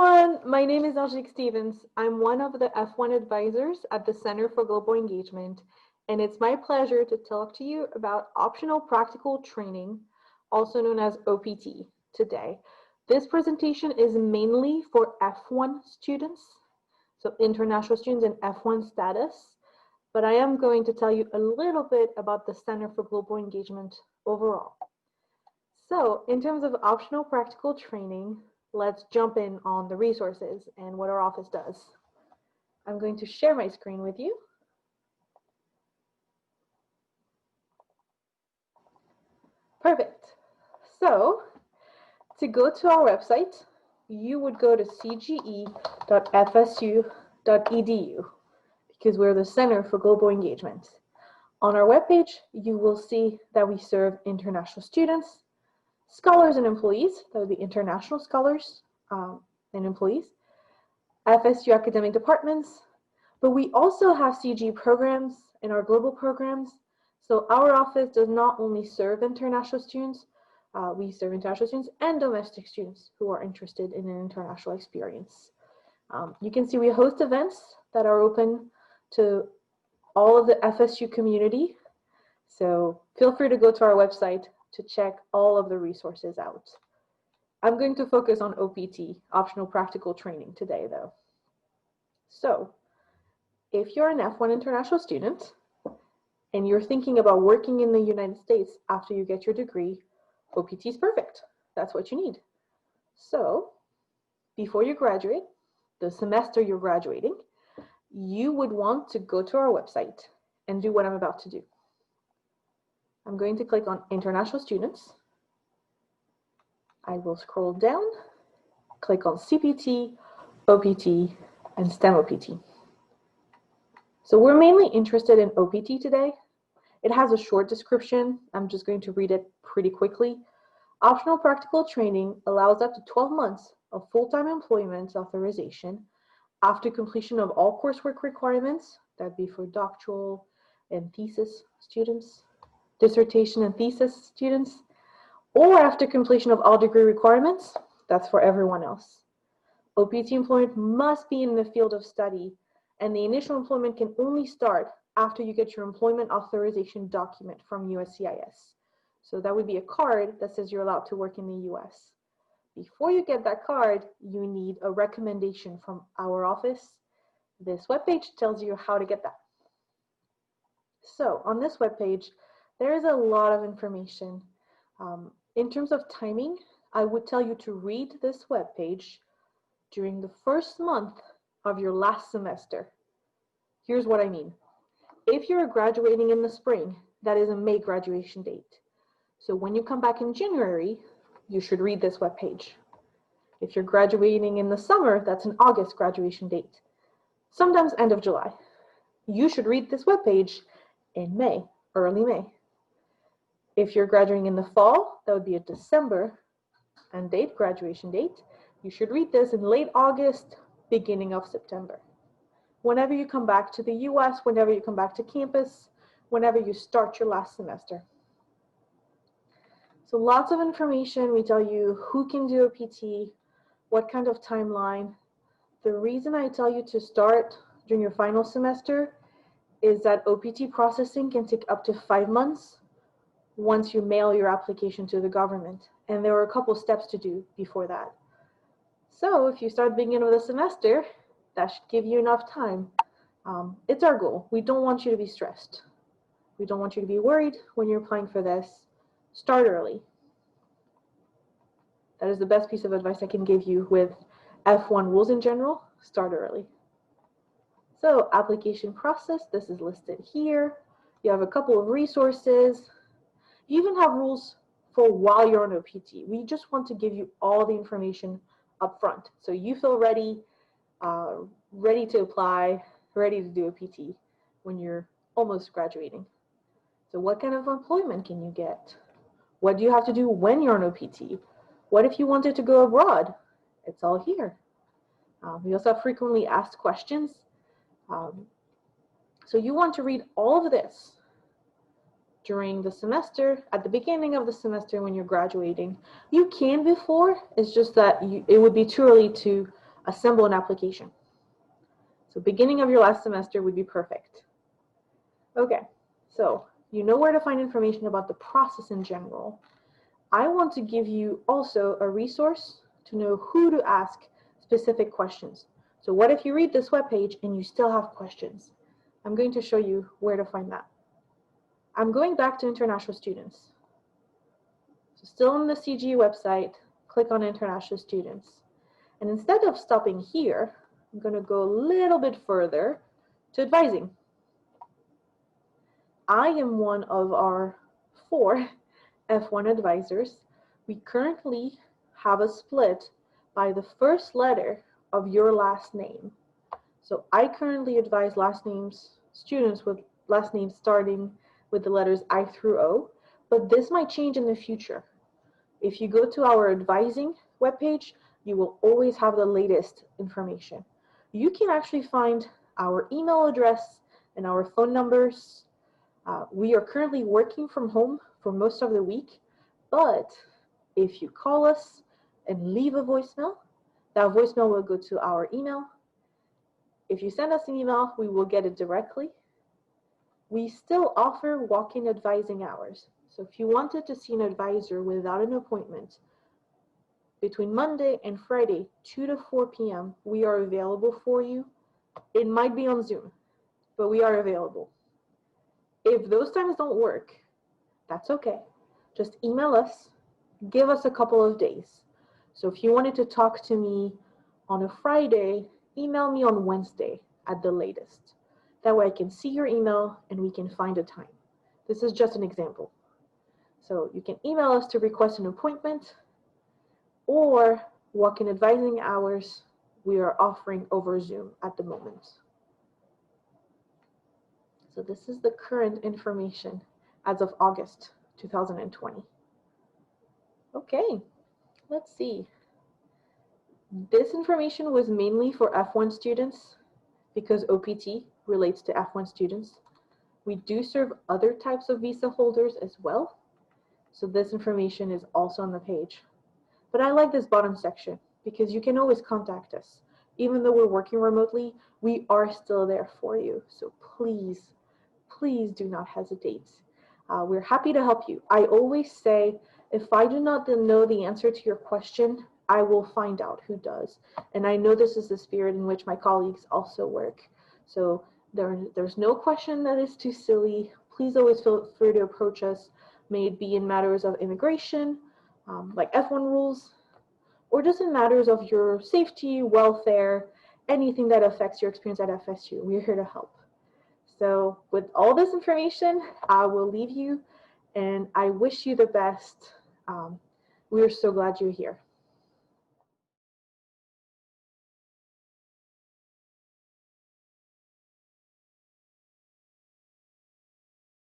everyone, my name is Angelique Stevens. I'm one of the F1 advisors at the Center for Global Engagement, and it's my pleasure to talk to you about optional practical training, also known as OPT, today. This presentation is mainly for F1 students, so international students in F1 status, but I am going to tell you a little bit about the Center for Global Engagement overall. So in terms of optional practical training, let's jump in on the resources and what our office does. I'm going to share my screen with you. Perfect. So to go to our website, you would go to cge.fsu.edu because we're the Center for Global Engagement. On our webpage, you will see that we serve international students, scholars and employees, that would be international scholars and employees, FSU academic departments, but we also have CG programs in our global programs. So our office does not only serve international students, we serve international students and domestic students who are interested in an international experience. You can see we host events that are open to all of the FSU community. So feel free to go to our website to check all of the resources out. I'm going to focus on OPT, optional practical training today though. So if you're an F1 international student and you're thinking about working in the United States after you get your degree, OPT is perfect. That's what you need. So before you graduate, the semester you're graduating, you would want to go to our website and do what I'm about to do. I'm going to click on international students. I will scroll down, click on CPT, OPT, and STEM OPT. So we're mainly interested in OPT today. It has a short description. I'm just going to read it pretty quickly. Optional practical training allows up to 12 months of full-time employment authorization after completion of all coursework requirements, that'd be for doctoral and thesis students, dissertation and thesis students, or after completion of all degree requirements, that's for everyone else. OPT employment must be in the field of study, and the initial employment can only start after you get your employment authorization document from USCIS. So that would be a card that says you're allowed to work in the US. Before you get that card, you need a recommendation from our office. This webpage tells you how to get that. So on this webpage, there is a lot of information. In terms of timing, I would tell you to read this webpage during the first month of your last semester. Here's what I mean. If you're graduating in the spring, that is a May graduation date. So when you come back in January, you should read this webpage. If you're graduating in the summer, that's an August graduation date. Sometimes end of July. You should read this webpage in May, early May. If you're graduating in the fall, that would be a December and date, graduation date. You should read this in late August, beginning of September. Whenever you come back to the US, whenever you come back to campus, whenever you start your last semester. So lots of information. We tell you who can do OPT, what kind of timeline. The reason I tell you to start during your final semester is that OPT processing can take up to 5 months once you mail your application to the government. And there are a couple steps to do before that. So if you start beginning of the semester, that should give you enough time. It's our goal. We don't want you to be stressed. We don't want you to be worried when you're applying for this. Start early. That is the best piece of advice I can give you with F1 rules in general. Start early. So application process, this is listed here. You have a couple of resources. You even have rules for while you're on OPT. We just want to give you all the information up front, so you feel ready, ready to apply, ready to do a PT when you're almost graduating. So what kind of employment can you get? What do you have to do when you're on OPT? What if you wanted to go abroad? It's all here. We also have frequently asked questions. So you want to read all of this during the semester, at the beginning of the semester when you're graduating. You can before, it's just that it would be too early to assemble an application. So beginning of your last semester would be perfect. Okay, so you know where to find information about the process in general. I want to give you also a resource to know who to ask specific questions. So what if you read this webpage and you still have questions? I'm going to show you where to find that. I'm going back to international students. So still on the CG website, click on international students. And instead of stopping here, I'm going to go a little bit further to advising. I am one of our 4 F1 advisors. We currently have a split by the first letter of your last name. So I currently advise students with last names starting with the letters I through O, but this might change in the future. If you go to our advising webpage, you will always have the latest information. You can actually find our email address and our phone numbers. We are currently working from home for most of the week, but if you call us and leave a voicemail, that voicemail will go to our email. If you send us an email, we will get it directly. We still offer walk-in advising hours. So if you wanted to see an advisor without an appointment, between Monday and Friday, 2 to 4 p.m., we are available for you. It might be on Zoom, but we are available. If those times don't work, that's okay. Just email us, give us a couple of days. So if you wanted to talk to me on a Friday, email me on Wednesday at the latest. That way I can see your email and we can find a time. This is just an example. So you can email us to request an appointment or walk-in advising hours we are offering over Zoom at the moment. So this is the current information as of August 2020. Okay, let's see. This information was mainly for F1 students because OPT relates to F1 students. We do serve other types of visa holders as well. So this information is also on the page. But I like this bottom section because you can always contact us. Even though we're working remotely, we are still there for you. So please, please do not hesitate. We're happy to help you. I always say, if I do not know the answer to your question, I will find out who does. And I know this is the spirit in which my colleagues also work. So there's no question that is too silly. Please always feel free to approach us, may it be in matters of immigration, like F1 rules, or just in matters of your safety, welfare, anything that affects your experience at FSU. We're here to help. So with all this information, I will leave you and I wish you the best. We are so glad you're here.